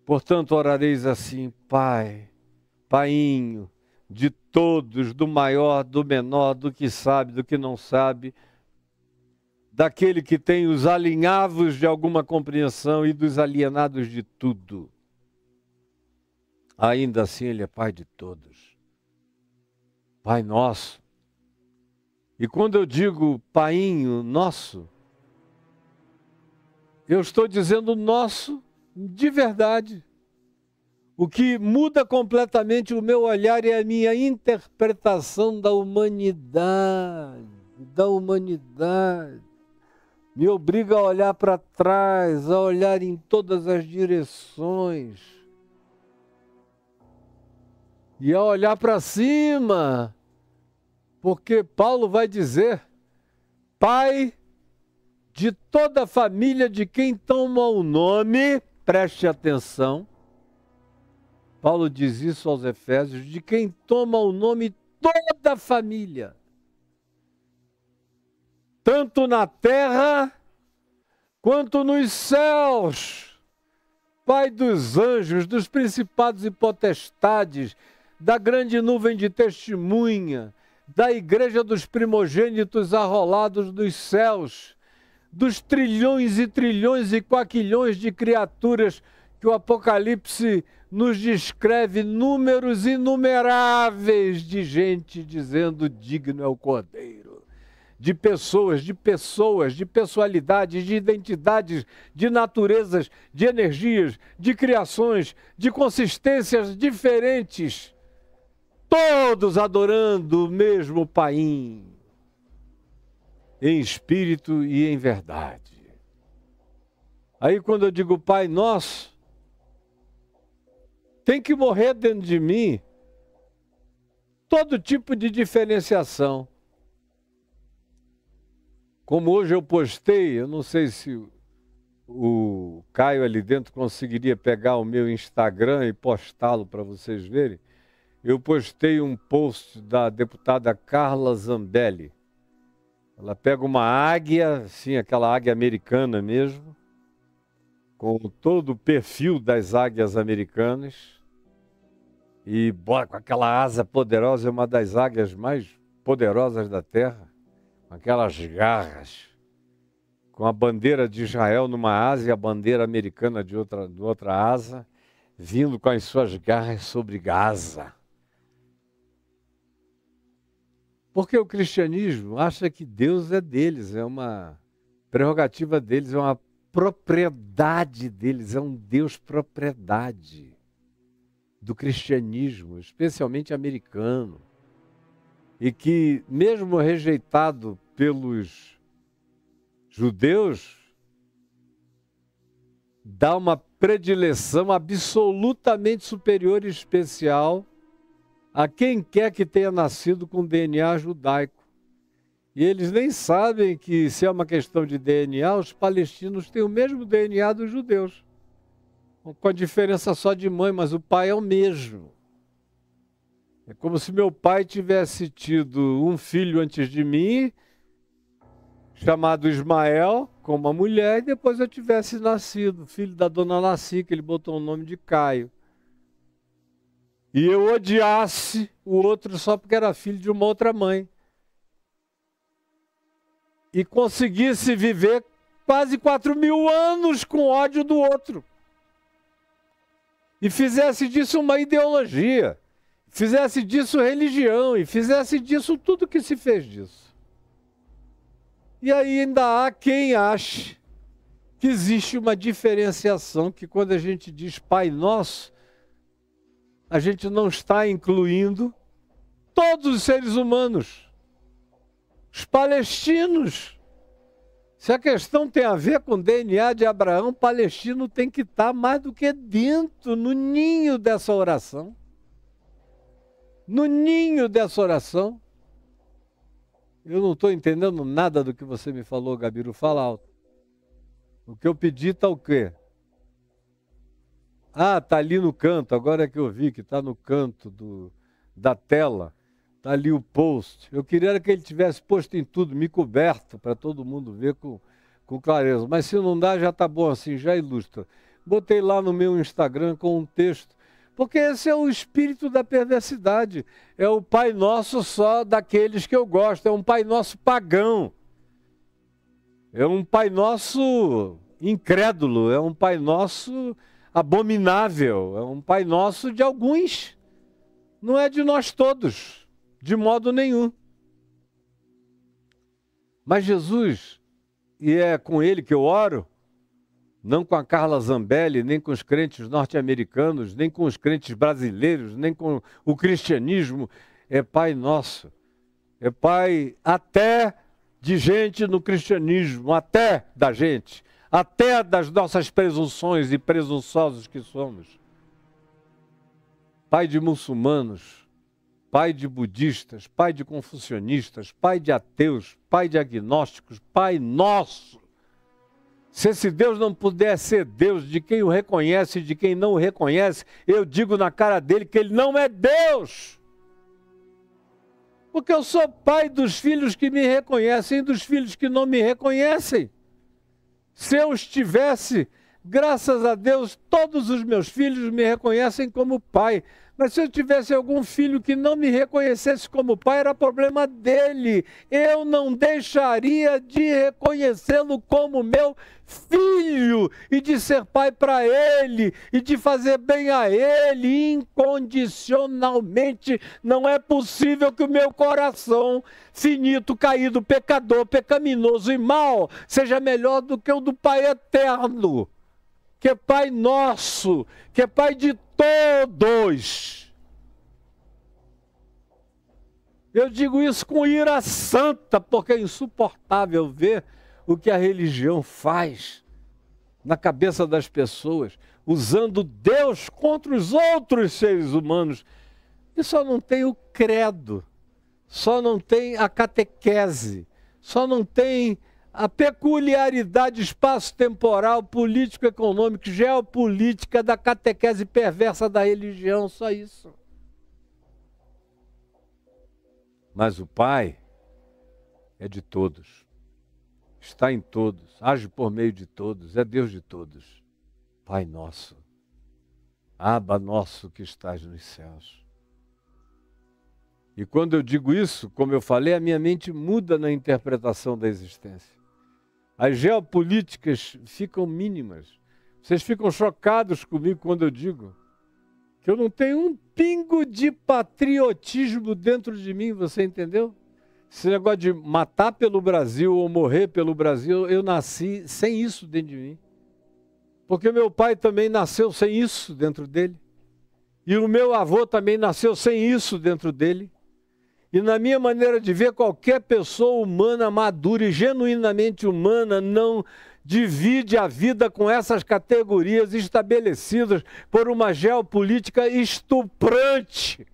Portanto, orareis assim: Pai, Painho, de todos, do maior, do menor, do que sabe, do que não sabe, daquele que tem os alinhavos de alguma compreensão e dos alienados de tudo. Ainda assim, Ele é Pai de todos. Pai nosso. E quando eu digo Painho nosso, eu estou dizendo nosso de verdade. O que muda completamente o meu olhar é a minha interpretação da humanidade. Me obriga a olhar para trás, a olhar em todas as direções. E a olhar para cima, porque Paulo vai dizer: Pai de toda a família de quem toma o nome, preste atenção, Paulo diz isso aos Efésios, de quem toma o nome toda a família, tanto na terra quanto nos céus, Pai dos anjos, dos principados e potestades, da grande nuvem de testemunha, da igreja dos primogênitos arrolados dos céus, dos trilhões e quaquilhões de criaturas que o Apocalipse nos descreve, números inumeráveis de gente dizendo: digno é o Cordeiro. De pessoas, de personalidades, de identidades, de naturezas, de energias, de criações, de consistências diferentes, todos adorando o mesmo Paim, em espírito e em verdade. Aí quando eu digo Pai Nosso, tem que morrer dentro de mim todo tipo de diferenciação. Como hoje eu postei, eu não sei se o Caio ali dentro conseguiria pegar o meu Instagram e postá-lo para vocês verem. Eu postei um post da deputada Carla Zambelli. Ela pega uma águia, assim, aquela águia americana mesmo, com todo o perfil das águias americanas, e bora com aquela asa poderosa, é uma das águias mais poderosas da Terra, com aquelas garras, com a bandeira de Israel numa asa e a bandeira americana de outra asa, vindo com as suas garras sobre Gaza. Porque o cristianismo acha que Deus é deles, é uma prerrogativa deles, é uma propriedade deles, é um Deus propriedade do cristianismo, especialmente americano. E que, mesmo rejeitado pelos judeus, dá uma predileção absolutamente superior e especial a quem quer que tenha nascido com DNA judaico. E eles nem sabem que, se é uma questão de DNA, os palestinos têm o mesmo DNA dos judeus, com a diferença só de mãe, mas o pai é o mesmo. É como se meu pai tivesse tido um filho antes de mim, chamado Ismael, com uma mulher, e depois eu tivesse nascido, filho da dona Laci, que ele botou o nome de Caio. E eu odiasse o outro só porque era filho de uma outra mãe. E conseguisse viver quase 4.000 anos com ódio do outro. E fizesse disso uma ideologia. Fizesse disso religião. E fizesse disso tudo que se fez disso. E aí ainda há quem ache que existe uma diferenciação, que quando a gente diz Pai Nosso, a gente não está incluindo todos os seres humanos. Os palestinos. Se a questão tem a ver com o DNA de Abraão, o palestino tem que estar mais do que dentro, no ninho dessa oração. No ninho dessa oração. Eu não estou entendendo nada do que você me falou, Gabiru, fala alto. O que eu pedi está o quê? Ah, está ali no canto, agora é que eu vi que está no canto da tela. Está ali o post. Eu queria que ele tivesse posto em tudo, me coberto, para todo mundo ver com clareza. Mas se não dá, já está bom assim, já ilustra. Botei lá no meu Instagram com um texto. Porque esse é o espírito da perversidade. É o Pai Nosso só daqueles que eu gosto. É um Pai Nosso pagão. É um Pai Nosso incrédulo. É um Pai Nosso abominável. É um Pai Nosso de alguns. Não é de nós todos. De modo nenhum. Mas Jesus, e é com Ele que eu oro, não com a Carla Zambelli, nem com os crentes norte-americanos, nem com os crentes brasileiros, nem com o cristianismo, é Pai nosso. É Pai até de gente no cristianismo, até da gente, até das nossas presunções e presunçosos que somos. Pai de muçulmanos, Pai de budistas, Pai de confucionistas, Pai de ateus, Pai de agnósticos, Pai nosso. Se esse Deus não puder ser Deus de quem o reconhece e de quem não o reconhece, eu digo na cara dele que ele não é Deus. Porque eu sou pai dos filhos que me reconhecem e dos filhos que não me reconhecem. Se eu estivesse, graças a Deus, todos os meus filhos me reconhecem como pai. Mas se eu tivesse algum filho que não me reconhecesse como pai, era problema dele. Eu não deixaria de reconhecê-lo como meu filho e de ser pai para ele e de fazer bem a ele incondicionalmente. Não é possível que o meu coração finito, caído, pecador, pecaminoso e mau seja melhor do que o do Pai eterno, que é Pai nosso, que é Pai de todos. Eu digo isso com ira santa, porque é insuportável ver o que a religião faz na cabeça das pessoas, usando Deus contra os outros seres humanos. E só não tem o credo, só não tem a catequese, só não tem a peculiaridade espaço-temporal, político-econômico, geopolítica da catequese perversa da religião, só isso. Mas o Pai é de todos, está em todos, age por meio de todos, é Deus de todos. Pai nosso, Abba nosso que estás nos céus. E quando eu digo isso, como eu falei, a minha mente muda na interpretação da existência. As geopolíticas ficam mínimas. Vocês ficam chocados comigo quando eu digo que eu não tenho um pingo de patriotismo dentro de mim, você entendeu? Esse negócio de matar pelo Brasil ou morrer pelo Brasil, eu nasci sem isso dentro de mim. Porque meu pai também nasceu sem isso dentro dele. E o meu avô também nasceu sem isso dentro dele. E na minha maneira de ver, qualquer pessoa humana, madura e genuinamente humana não divide a vida com essas categorias estabelecidas por uma geopolítica estuprante.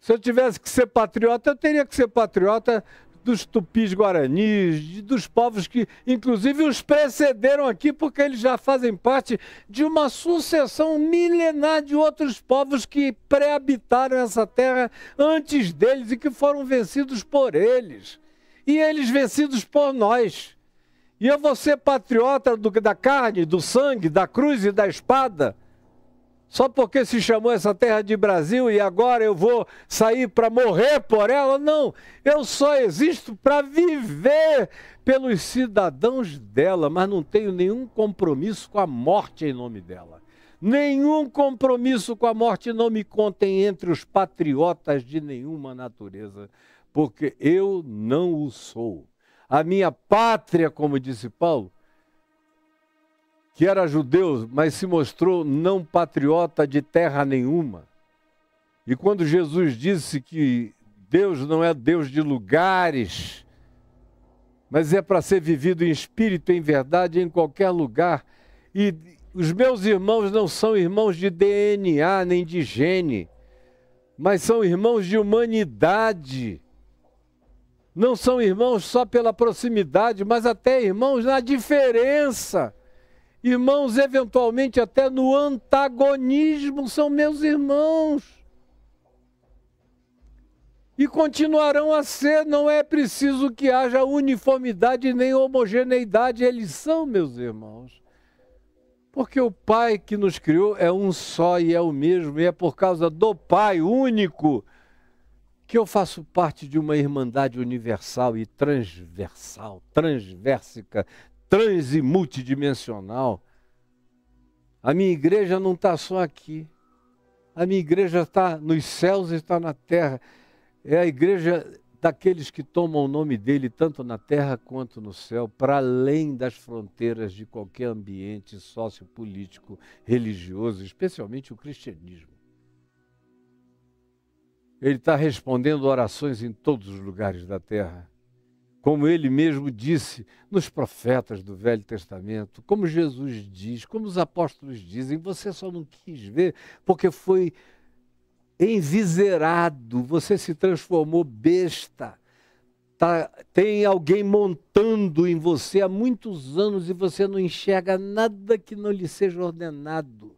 Se eu tivesse que ser patriota, eu teria que ser patriota dos tupis guaranis, dos povos que, inclusive, os precederam aqui, porque eles já fazem parte de uma sucessão milenar de outros povos que pré-habitaram essa terra antes deles e que foram vencidos por eles. E eles vencidos por nós. E eu vou ser patriota da carne, do sangue, da cruz e da espada, só porque se chamou essa terra de Brasil e agora eu vou sair para morrer por ela? Não, eu só existo para viver pelos cidadãos dela, mas não tenho nenhum compromisso com a morte em nome dela. Nenhum compromisso com a morte não me contem entre os patriotas de nenhuma natureza, porque eu não o sou. A minha pátria, como disse Paulo, que era judeu, mas se mostrou não patriota de terra nenhuma. E quando Jesus disse que Deus não é Deus de lugares, mas é para ser vivido em espírito, em verdade, em qualquer lugar. E os meus irmãos não são irmãos de DNA nem de gene, mas são irmãos de humanidade. Não são irmãos só pela proximidade, mas até irmãos na diferença. Irmãos, eventualmente até no antagonismo, são meus irmãos. E continuarão a ser, não é preciso que haja uniformidade nem homogeneidade, eles são, meus irmãos. Porque o Pai que nos criou é um só e é o mesmo, e é por causa do Pai único que eu faço parte de uma irmandade universal e transversal, transversica, trans e multidimensional. A minha igreja não está só aqui. A minha igreja está nos céus e está na terra. É a igreja daqueles que tomam o nome dele tanto na terra quanto no céu, para além das fronteiras de qualquer ambiente sociopolítico, religioso, especialmente o cristianismo. Ele está respondendo orações em todos os lugares da terra. Como ele mesmo disse nos profetas do Velho Testamento, como Jesus diz, como os apóstolos dizem, você só não quis ver porque foi enviserado, você se transformou besta. Tem alguém montando em você há muitos anos e você não enxerga nada que não lhe seja ordenado.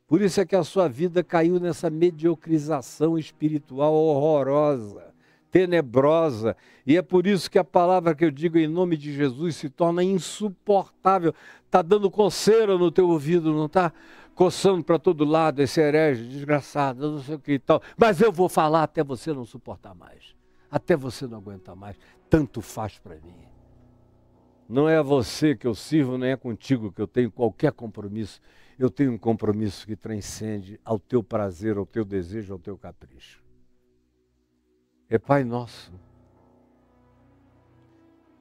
Por isso é que a sua vida caiu nessa mediocrização espiritual horrorosa, tenebrosa. E é por isso que a palavra que eu digo em nome de Jesus se torna insuportável. Está dando coceira no teu ouvido, não está? Coçando para todo lado, esse herege, desgraçado, não sei o que e tal. Mas eu vou falar até você não suportar mais. Até você não aguentar mais. Tanto faz para mim. Não é a você que eu sirvo, nem é contigo que eu tenho qualquer compromisso. Eu tenho um compromisso que transcende ao teu prazer, ao teu desejo, ao teu capricho. É Pai Nosso.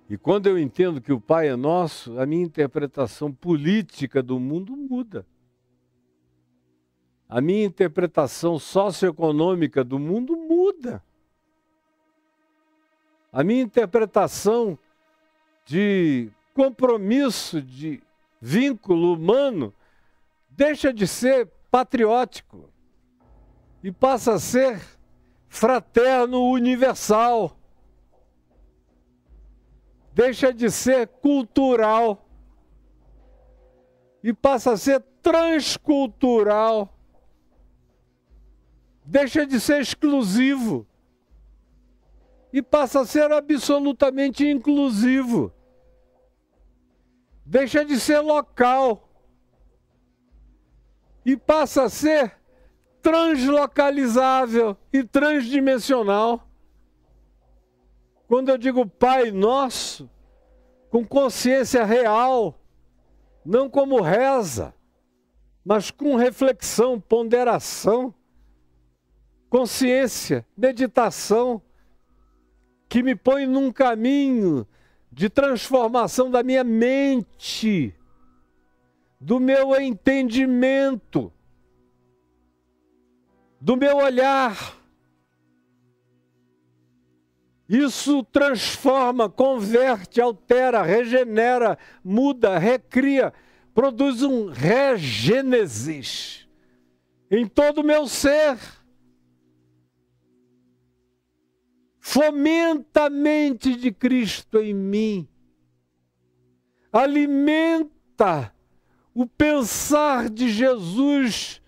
E quando eu entendo que o Pai é nosso, a minha interpretação política do mundo muda. A minha interpretação socioeconômica do mundo muda. A minha interpretação de compromisso, de vínculo humano, deixa de ser patriótico e passa a ser fraterno universal. Deixa de ser cultural e passa a ser transcultural. Deixa de ser exclusivo e passa a ser absolutamente inclusivo. Deixa de ser local e passa a ser translocalizável e transdimensional. Quando eu digo Pai Nosso, com consciência real, não como reza, mas com reflexão, ponderação, consciência, meditação, que me põe num caminho de transformação da minha mente, do meu entendimento, do meu olhar. Isso transforma, converte, altera, regenera, muda, recria, produz um regênesis em todo o meu ser. Fomenta a mente de Cristo em mim. Alimenta o pensar de Jesus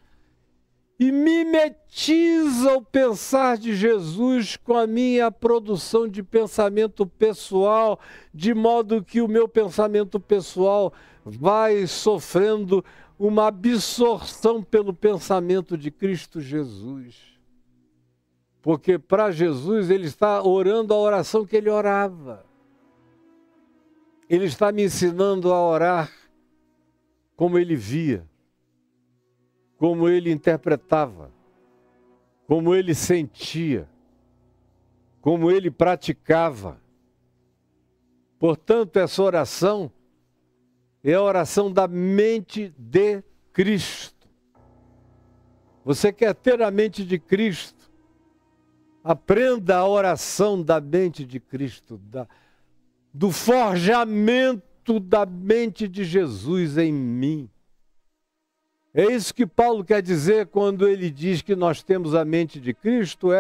e mimetiza o pensar de Jesus com a minha produção de pensamento pessoal, de modo que o meu pensamento pessoal vai sofrendo uma absorção pelo pensamento de Cristo Jesus. Porque para Jesus ele está orando a oração que ele orava. Ele está me ensinando a orar como ele via, como ele interpretava, como ele sentia, como ele praticava. Portanto, essa oração é a oração da mente de Cristo. Você quer ter a mente de Cristo? Aprenda a oração da mente de Cristo, do forjamento da mente de Jesus em mim. É isso que Paulo quer dizer quando ele diz que nós temos a mente de Cristo,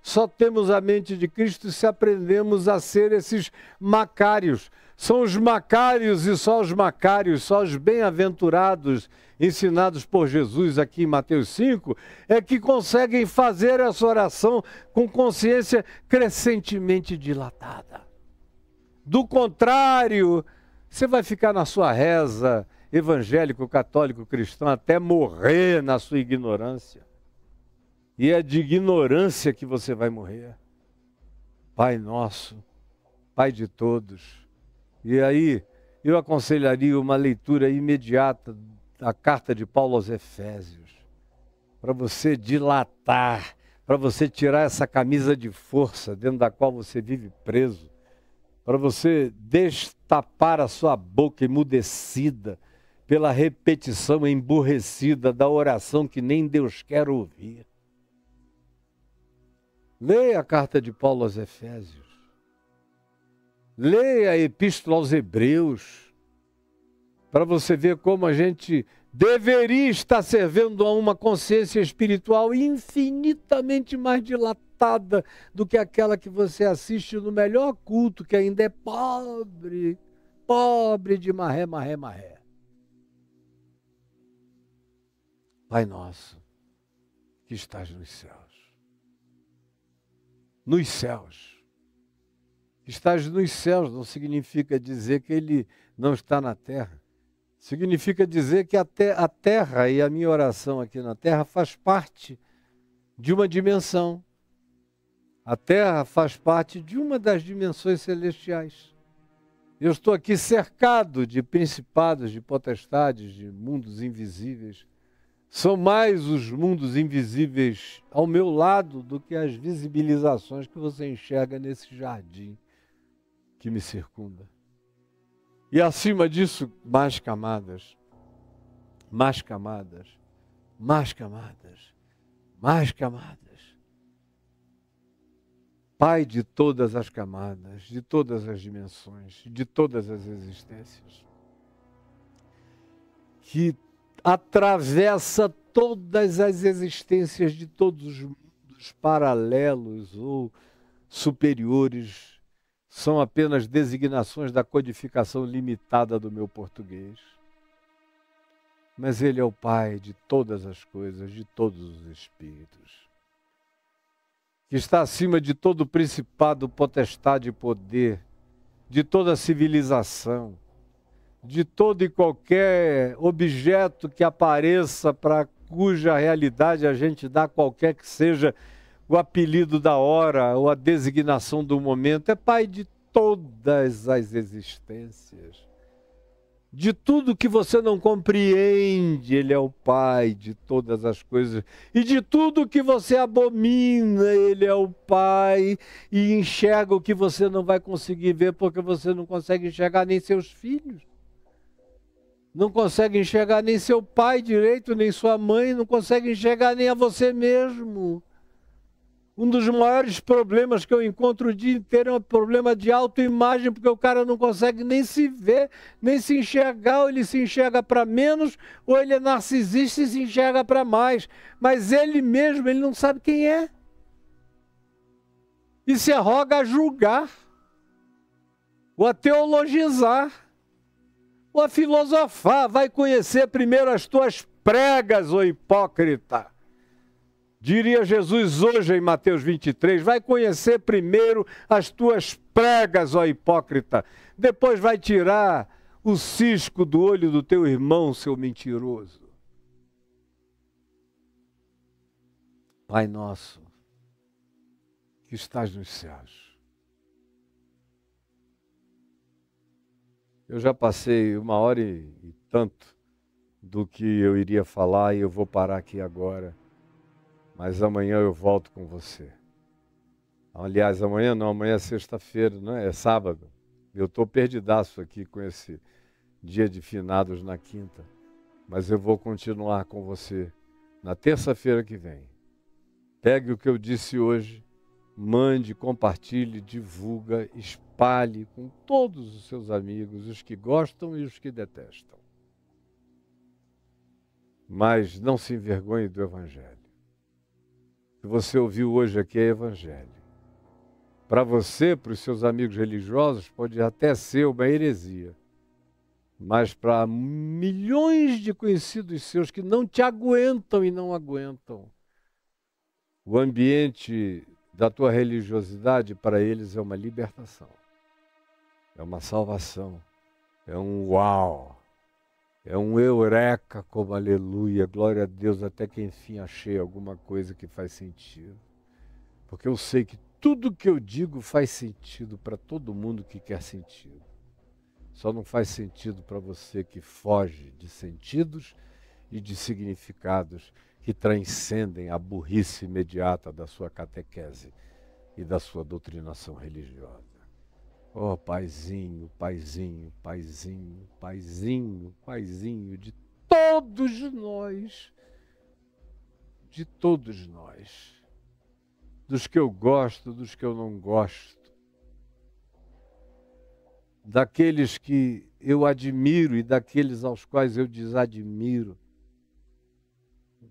só temos a mente de Cristo se aprendemos a ser esses macários, São os macários e só os macários, só os bem-aventurados ensinados por Jesus aqui em Mateus 5, é que conseguem fazer essa oração com consciência crescentemente dilatada. Do contrário, você vai ficar na sua reza evangélico, católico, cristão, até morrer na sua ignorância. E é de ignorância que você vai morrer. Pai nosso, Pai de todos. E aí, eu aconselharia uma leitura imediata da carta de Paulo aos Efésios, para você dilatar, para você tirar essa camisa de força dentro da qual você vive preso, para você destapar a sua boca emudecida pela repetição emburrecida da oração que nem Deus quer ouvir. Leia a carta de Paulo aos Efésios. Leia a Epístola aos Hebreus, para você ver como a gente deveria estar servindo a uma consciência espiritual infinitamente mais dilatada do que aquela que você assiste no melhor culto, que ainda é pobre, pobre de marré, marré, marré. Pai nosso, que estás nos céus. Nos céus. Estás nos céus não significa dizer que ele não está na terra. Significa dizer que a terra e a minha oração aqui na terra faz parte de uma dimensão. A terra faz parte de uma das dimensões celestiais. Eu estou aqui cercado de principados, de potestades, de mundos invisíveis. São mais os mundos invisíveis ao meu lado do que as visibilizações que você enxerga nesse jardim que me circunda. E acima disso, mais camadas, mais camadas, mais camadas, mais camadas. Pai de todas as camadas, de todas as dimensões, de todas as existências, que atravessa todas as existências de todos os mundos paralelos ou superiores, são apenas designações da codificação limitada do meu português. Mas Ele é o Pai de todas as coisas, de todos os espíritos, que está acima de todo principado, potestade e poder, de toda civilização, de todo e qualquer objeto que apareça para cuja realidade a gente dá qualquer que seja o apelido da hora ou a designação do momento. É Pai de todas as existências. De tudo que você não compreende, Ele é o Pai de todas as coisas. E de tudo que você abomina, Ele é o Pai. E enxerga o que você não vai conseguir ver, porque você não consegue enxergar nem seus filhos. Não consegue enxergar nem seu pai direito, nem sua mãe, não consegue enxergar nem a você mesmo. Um dos maiores problemas que eu encontro o dia inteiro é um problema de autoimagem, porque o cara não consegue nem se ver, nem se enxergar, ou ele se enxerga para menos, ou ele é narcisista e se enxerga para mais. Mas ele mesmo, ele não sabe quem é. E se arroga a julgar, ou a teologizar, ou a filosofar. Vai conhecer primeiro as tuas pregas, ô hipócrita. Diria Jesus hoje em Mateus 23, vai conhecer primeiro as tuas pregas, ó hipócrita. Depois vai tirar o cisco do olho do teu irmão, seu mentiroso. Pai nosso, que estás nos céus. Eu já passei 1h e tanto do que eu iria falar e eu vou parar aqui agora. Mas amanhã eu volto com você. Aliás, amanhã não, amanhã é sexta-feira, não é? É sábado. Eu estou perdidaço aqui com esse dia de finados na quinta. Mas eu vou continuar com você na terça-feira que vem. Pegue o que eu disse hoje, mande, compartilhe, divulga, espalhe com todos os seus amigos, os que gostam e os que detestam. Mas não se envergonhe do Evangelho. O que você ouviu hoje aqui é Evangelho. Para você, para os seus amigos religiosos, pode até ser uma heresia. Mas para milhões de conhecidos seus que não te aguentam e não aguentam, o ambiente da tua religiosidade, para eles, é uma libertação. É uma salvação. É um uau. É um eureka, como aleluia, glória a Deus, até que enfim achei alguma coisa que faz sentido. Porque eu sei que tudo que eu digo faz sentido para todo mundo que quer sentido. Só não faz sentido para você que foge de sentidos e de significados que transcendem a burrice imediata da sua catequese e da sua doutrinação religiosa. Oh, paizinho, paizinho, paizinho, paizinho, paizinho de todos nós, dos que eu gosto, dos que eu não gosto, daqueles que eu admiro e daqueles aos quais eu desadmiro,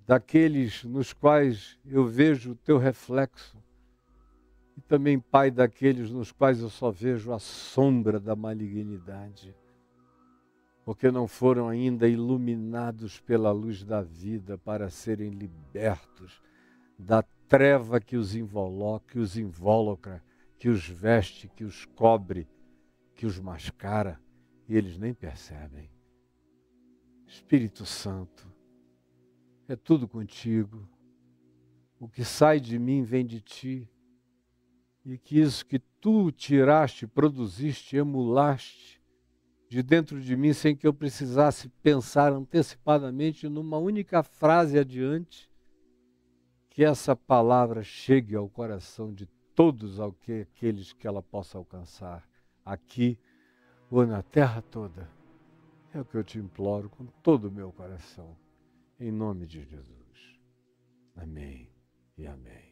daqueles nos quais eu vejo o teu reflexo, e também, Pai, daqueles nos quais eu só vejo a sombra da malignidade, porque não foram ainda iluminados pela luz da vida para serem libertos da treva que os invólucra, que os veste, que os cobre, que os mascara, e eles nem percebem. Espírito Santo, é tudo contigo. O que sai de mim vem de ti. E que isso que tu tiraste, produziste, emulaste de dentro de mim, sem que eu precisasse pensar antecipadamente numa única frase adiante, que essa palavra chegue ao coração de todos aqueles que ela possa alcançar, aqui ou na terra toda. É o que eu te imploro com todo o meu coração, em nome de Jesus. Amém e amém.